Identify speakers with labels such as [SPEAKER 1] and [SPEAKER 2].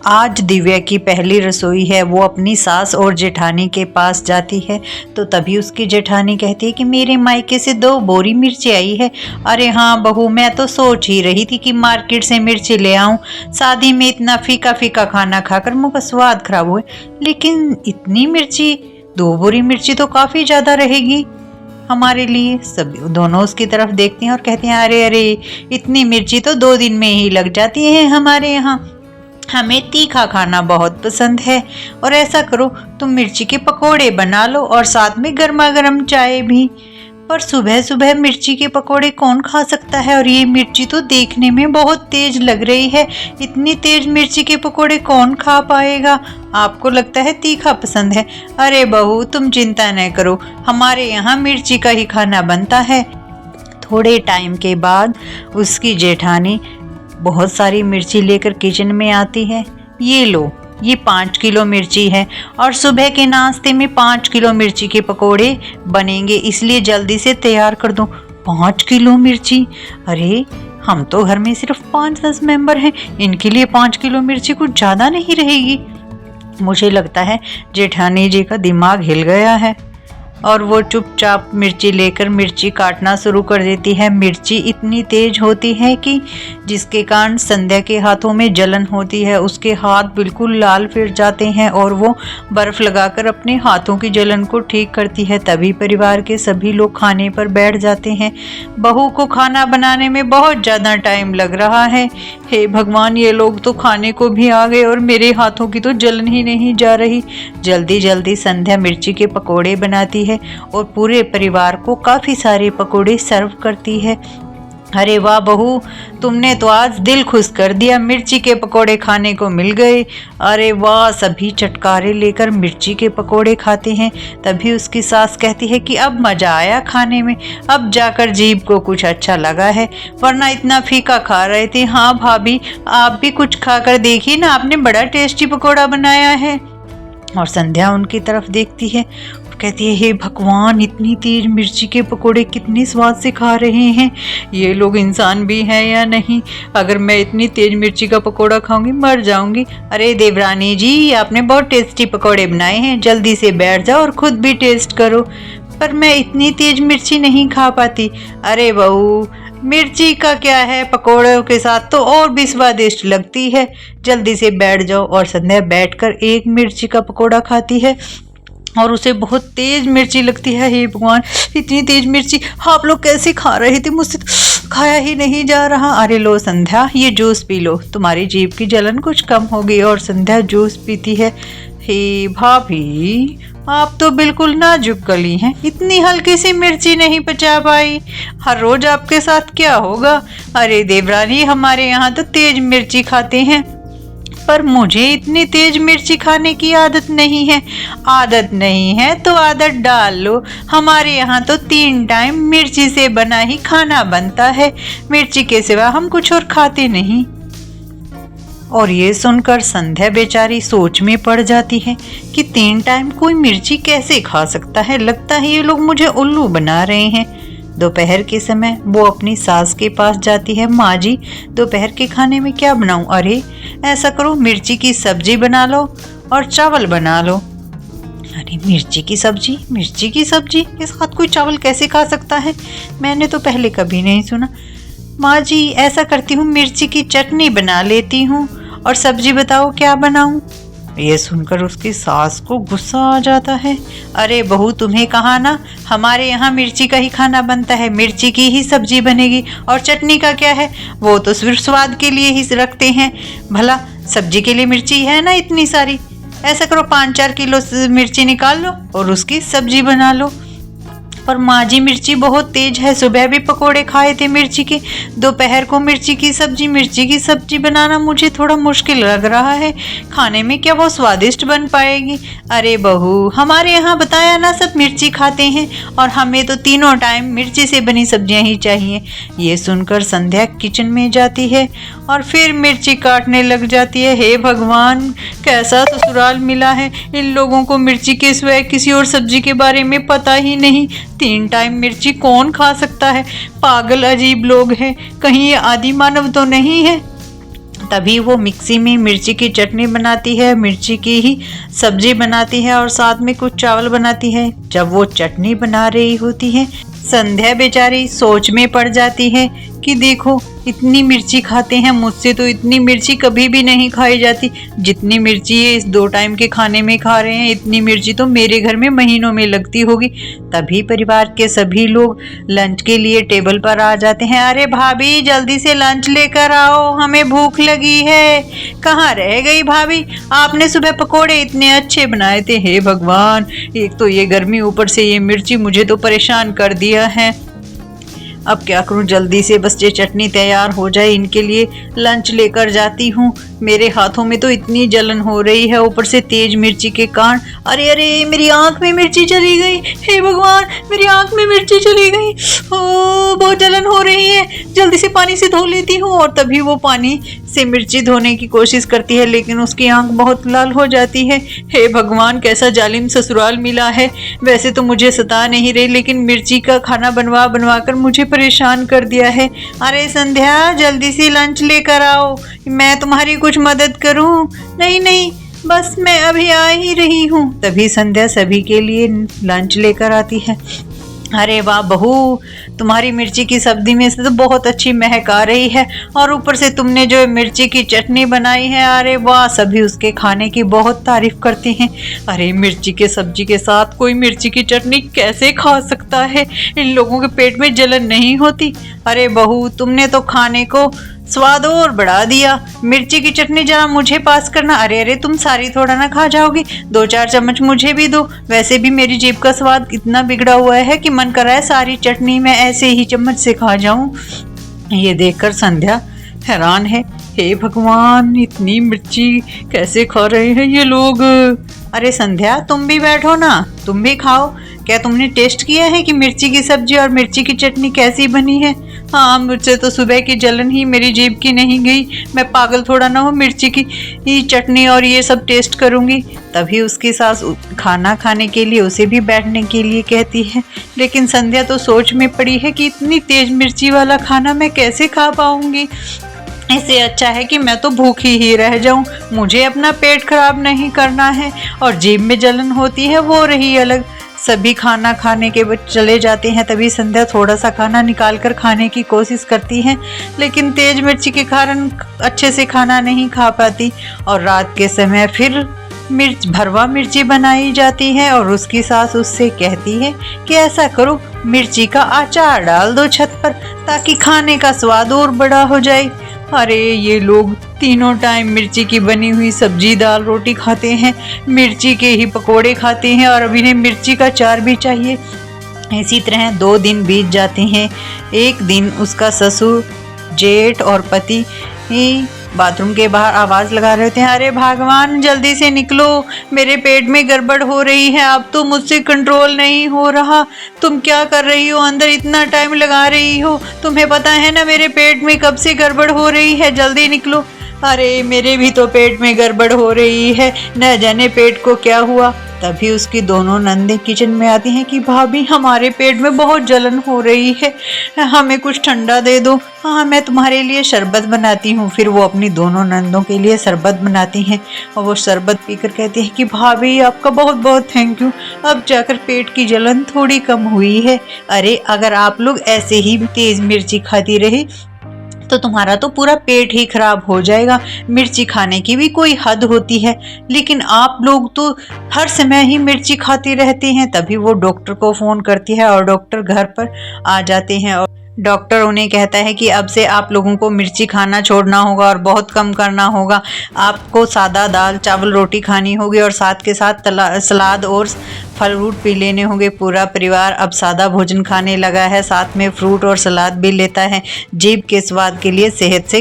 [SPEAKER 1] आज दिव्या की पहली रसोई है। वो अपनी सास और जेठानी के पास जाती है तो तभी उसकी जेठानी कहती है कि मेरे मायके से 2 बोरी मिर्ची आई है। अरे हाँ बहू, मैं तो सोच ही रही थी कि मार्केट से मिर्ची ले आऊं। शादी में इतना फीका फीका खाना खाकर मुंह का स्वाद खराब हुए, लेकिन इतनी मिर्ची, 2 बोरी मिर्ची तो काफी ज्यादा रहेगी हमारे लिए। सब दोनों उसकी तरफ देखते हैं और कहते हैं अरे अरे, इतनी मिर्ची तो 2 दिन में ही लग जाती है हमारे यहाँ। हमें तीखा खाना बहुत पसंद है। और ऐसा करो, तुम मिर्ची के पकोड़े बना लो और साथ में गर्मा गर्म चाय भी। पर सुबह सुबह मिर्ची के पकोड़े कौन खा सकता है, और ये मिर्ची तो देखने में बहुत तेज लग रही है। इतनी तेज मिर्ची के पकोड़े कौन खा पाएगा। आपको लगता है तीखा पसंद है। अरे बहू, तुम चिंता न करो, हमारे यहाँ मिर्ची का ही खाना बनता है। थोड़े टाइम के बाद उसकी जेठानी बहुत सारी मिर्ची लेकर किचन में आती है। ये लो, ये 5 किलो मिर्ची है और सुबह के नाश्ते में 5 किलो मिर्ची के पकोड़े बनेंगे, इसलिए जल्दी से तैयार कर दो। 5 किलो मिर्ची? अरे हम तो घर में सिर्फ 5-10 मेंबर हैं, इनके लिए 5 किलो मिर्ची कुछ ज़्यादा नहीं रहेगी। मुझे लगता है जेठानी जी का दिमाग हिल गया है और वो चुपचाप मिर्ची लेकर मिर्ची काटना शुरू कर देती है। मिर्ची इतनी तेज होती है कि जिसके कारण संध्या के हाथों में जलन होती है। उसके हाथ बिल्कुल लाल फिर जाते हैं और वो बर्फ लगाकर अपने हाथों की जलन को ठीक करती है। तभी परिवार के सभी लोग खाने पर बैठ जाते हैं। बहू को खाना बनाने में बहुत ज़्यादा टाइम लग रहा है। हे भगवान, ये लोग तो खाने को भी आ गए और मेरे हाथों की तो जलन ही नहीं जा रही। जल्दी जल्दी संध्या मिर्ची के पकोड़े बनाती है और पूरे परिवार को काफी सारे पकोड़े सर्व करती है। अरे वाह बहू, तुमने तो आज दिल खुश कर दिया, मिर्ची के पकोड़े खाने को मिल गए। अरे वाह, सभी चटकारे लेकर मिर्ची के पकोड़े खाते हैं। तभी उसकी सास कहती है कि अब मजा आया खाने में, अब जाकर जीभ को कुछ अच्छा लगा है, वरना इतना फीका खा रहे थे। हाँ भाभी, आप भी कुछ खाकर देखिए ना, आपने बड़ा टेस्टी पकोड़ा बनाया है। और संध्या उनकी तरफ देखती है, कहती है हे भगवान, इतनी तेज मिर्ची के पकोड़े कितनी स्वाद से खा रहे हैं। ये लोग इंसान भी हैं या नहीं। अगर मैं इतनी तेज मिर्ची का पकोड़ा खाऊंगी मर जाऊंगी। अरे देवरानी जी, आपने बहुत टेस्टी पकोड़े बनाए हैं, जल्दी से बैठ जाओ और खुद भी टेस्ट करो। पर मैं इतनी तेज मिर्ची नहीं खा पाती। अरे बहू, मिर्ची का क्या है, पकोड़ों के साथ तो और भी स्वादिष्ट लगती है। जल्दी से बैठ जाओ। और संध्या बैठकर एक मिर्ची का पकोड़ा खाती है और उसे बहुत तेज मिर्ची लगती है। हे भगवान, इतनी तेज मिर्ची आप लोग कैसे खा रहे थे, मुझसे तो खाया ही नहीं जा रहा। अरे लो संध्या, ये जूस पी लो, तुम्हारी जीभ की जलन कुछ कम होगी। और संध्या जूस पीती है। हे भाभी, आप तो बिल्कुल नाजुक कली हैं, इतनी हल्की सी मिर्ची नहीं पचा पाई। हर रोज आपके साथ क्या होगा। अरे देवरानी, हमारे यहाँ तो तेज मिर्ची खाते हैं, पर मुझे इतनी तेज मिर्ची खाने की आदत नहीं है। आदत नहीं है तो आदत डाल लो। हमारे यहाँ तो 3 टाइम मिर्ची से बना ही खाना बनता है, मिर्ची के सिवा हम कुछ और खाते नहीं। और ये सुनकर संध्या बेचारी सोच में पड़ जाती है कि 3 टाइम कोई मिर्ची कैसे खा सकता है। लगता है ये लोग मुझे उल्लू बना रहे हैं। दोपहर के समय वो अपनी सास के पास जाती है। माँ जी, दोपहर के खाने में क्या बनाऊं। अरे ऐसा करो, मिर्ची की सब्जी बना लो और चावल बना लो। अरे मिर्ची की सब्जी, मिर्ची की सब्जी के साथ कोई चावल कैसे खा सकता है, मैंने तो पहले कभी नहीं सुना। माँ जी, ऐसा करती हूँ, मिर्ची की चटनी बना लेती हूँ और सब्जी बताओ क्या बनाऊं। ये सुनकर उसकी सास को गुस्सा आ जाता है। अरे बहू, तुम्हें कहा ना, हमारे यहाँ मिर्ची का ही खाना बनता है, मिर्ची की ही सब्जी बनेगी। और चटनी का क्या है, वो तो सिर्फ स्वाद के लिए ही रखते हैं। भला सब्जी के लिए मिर्ची है ना इतनी सारी। ऐसा करो, 5-4 किलो मिर्ची निकाल लो और उसकी सब्जी बना लो। पर माँ जी, मिर्ची बहुत तेज है, सुबह भी पकोड़े खाए थे मिर्ची के, दोपहर को मिर्ची की सब्जी बनाना मुझे थोड़ा मुश्किल लग रहा है। खाने में क्या वो स्वादिष्ट बन पाएगी। अरे बहू, हमारे यहाँ बताया ना, सब मिर्ची खाते हैं और हमें तो 3 टाइम मिर्ची से बनी सब्जियाँ ही चाहिए। ये सुनकर संध्या किचन में जाती है और फिर मिर्ची काटने लग जाती है। हे भगवान, कैसा ससुराल मिला है, इन लोगों को मिर्ची के सिवाय किसी और सब्जी के बारे में पता ही नहीं। 3 टाइम मिर्ची कौन खा सकता है। पागल अजीब लोग हैं, कहीं ये आदि मानव तो नहीं है। तभी वो मिक्सी में मिर्ची की चटनी बनाती है, मिर्ची की ही सब्जी बनाती है और साथ में कुछ चावल बनाती है। जब वो चटनी बना रही होती है, संध्या बेचारी सोच में पड़ जाती है कि देखो इतनी मिर्ची खाते हैं, मुझसे तो इतनी मिर्ची कभी भी नहीं खाई जाती। जितनी मिर्ची ये इस 2 टाइम के खाने में खा रहे हैं, इतनी मिर्ची तो मेरे घर में महीनों में लगती होगी। तभी परिवार के सभी लोग लंच के लिए टेबल पर आ जाते हैं। अरे भाभी जल्दी से लंच लेकर आओ, हमें भूख लगी है। कहाँ रह गई भाभी, आपने सुबह पकोड़े इतने अच्छे बनाए थे। हे भगवान, एक तो ये गर्मी, ऊपर से ये मिर्ची, मुझे तो परेशान कर दिया है। अब क्या करूं, जल्दी से बस ये चटनी तैयार हो जाए, इनके लिए लंच लेकर जाती हूँ। मेरे हाथों में तो इतनी जलन हो रही है, ऊपर से तेज मिर्ची के कारण। अरे अरे, मेरी आंख में मिर्ची चली गई। हे भगवान, मेरी आंख में मिर्ची चली गई। ओ, बहुत जलन हो रही है, जल्दी से पानी से धो लेती हूँ। और तभी वो पानी से मिर्ची धोने की कोशिश करती है, लेकिन उसकी आंख बहुत लाल हो जाती है। हे भगवान, कैसा जालिम ससुराल मिला है। वैसे तो मुझे सता नहीं रही, लेकिन मिर्ची का खाना बनवा बनवा कर मुझे परेशान कर दिया है। अरे संध्या, जल्दी से लंच लेकर आओ, मैं तुम्हारी कुछ मदद करूं? नहीं नहीं, बस मैं अभी आ ही रही हूँ। तभी संध्या सभी के लिए लंच लेकर आती है। अरे वाह बहू, तुम्हारी मिर्ची की सब्जी में से तो बहुत अच्छी महक आ रही है, और ऊपर से तुमने जो मिर्ची की चटनी बनाई है, अरे वाह, सभी उसके खाने की बहुत तारीफ करती हैं। अरे मिर्ची के सब्जी के साथ कोई मिर्ची की चटनी कैसे खा सकता है? इन लोगों के पेट में जलन नहीं होती? अरे बहू, तुमने तो खाने को स्वाद और बढ़ा दिया। मिर्ची की चटनी जरा मुझे पास करना। अरे अरे, तुम सारी थोड़ा ना खा जाओगी, 2-4 चम्मच मुझे भी दो। वैसे भी मेरी जीभ का स्वाद इतना बिगड़ा हुआ है कि मन कर रहा है सारी चटनी मैं ऐसे ही चम्मच से खा जाऊं। ये देखकर संध्या हैरान है। हे भगवान, इतनी मिर्ची कैसे खा रहे हैं ये लोग। अरे संध्या, तुम भी बैठो ना, तुम भी खाओ। क्या तुमने टेस्ट किया है कि मिर्ची की सब्जी और मिर्ची की चटनी कैसी बनी है? हाँ, मुझसे तो सुबह की जलन ही मेरी जीभ की नहीं गई। मैं पागल थोड़ा ना हूँ, मिर्ची की चटनी और ये सब टेस्ट करूँगी। तभी उसकी सास खाना खाने के लिए उसे भी बैठने के लिए कहती है, लेकिन संध्या तो सोच में पड़ी है कि इतनी तेज मिर्ची वाला खाना मैं कैसे खा पाऊँगी। इससे अच्छा है कि मैं तो भूखी ही रह जाऊं, मुझे अपना पेट खराब नहीं करना है। और जीभ में जलन होती है वो रही अलग। सभी खाना खाने के बाद चले जाते हैं। तभी संध्या थोड़ा सा खाना निकाल कर खाने की कोशिश करती है, लेकिन तेज मिर्ची के कारण अच्छे से खाना नहीं खा पाती। और रात के समय फिर भरवा मिर्ची बनाई जाती है, और उसकी सास उससे कहती है कि ऐसा करो, मिर्ची का अचार डाल दो छत पर, ताकि खाने का स्वाद और बड़ा हो जाए। अरे ये लोग तीनों टाइम मिर्ची की बनी हुई सब्जी, दाल, रोटी खाते हैं, मिर्ची के ही पकोड़े खाते हैं, और अब इन्हें मिर्ची का अचार भी चाहिए। इसी तरह 2 दिन बीत जाते हैं। एक दिन उसका ससुर, जेठ और पति बाथरूम के बाहर आवाज लगा रहे थे। अरे भगवान, जल्दी से निकलो, मेरे पेट में गड़बड़ हो रही है, अब तो मुझसे कंट्रोल नहीं हो रहा। तुम क्या कर रही हो अंदर, इतना टाइम लगा रही हो? तुम्हें पता है ना मेरे पेट में कब से गड़बड़ हो रही है, जल्दी निकलो। अरे मेरे भी तो पेट में गड़बड़ हो रही है, न जाने पेट को क्या हुआ। तभी उसकी दोनों नंदे किचन में आती हैं कि भाभी, हमारे पेट में बहुत जलन हो रही है, हमें कुछ ठंडा दे दो। हाँ, मैं तुम्हारे लिए शरबत बनाती हूँ। फिर वो अपनी दोनों नंदों के लिए शरबत बनाती हैं, और वो शरबत पीकर कहती हैं कि भाभी, आपका बहुत बहुत थैंक यू, अब जाकर पेट की जलन थोड़ी कम हुई है। अरे अगर आप लोग ऐसे ही तेज मिर्ची खाती रही तो तुम्हारा तो पूरा पेट ही खराब हो जाएगा। मिर्ची खाने की भी कोई हद होती है, लेकिन आप लोग तो हर समय ही मिर्ची खाते रहते हैं। तभी वो डॉक्टर को फ़ोन करती है, और डॉक्टर घर पर आ जाते हैं। और डॉक्टर उन्हें कहता है कि अब से आप लोगों को मिर्ची खाना छोड़ना होगा और बहुत कम करना होगा। आपको सादा दाल, चावल, रोटी खानी होगी, और साथ के साथ सलाद और फल फ्रूट भी लेने होंगे। पूरा परिवार अब सादा भोजन खाने लगा है, साथ में फ्रूट और सलाद भी लेता है। जीभ के स्वाद के लिए सेहत से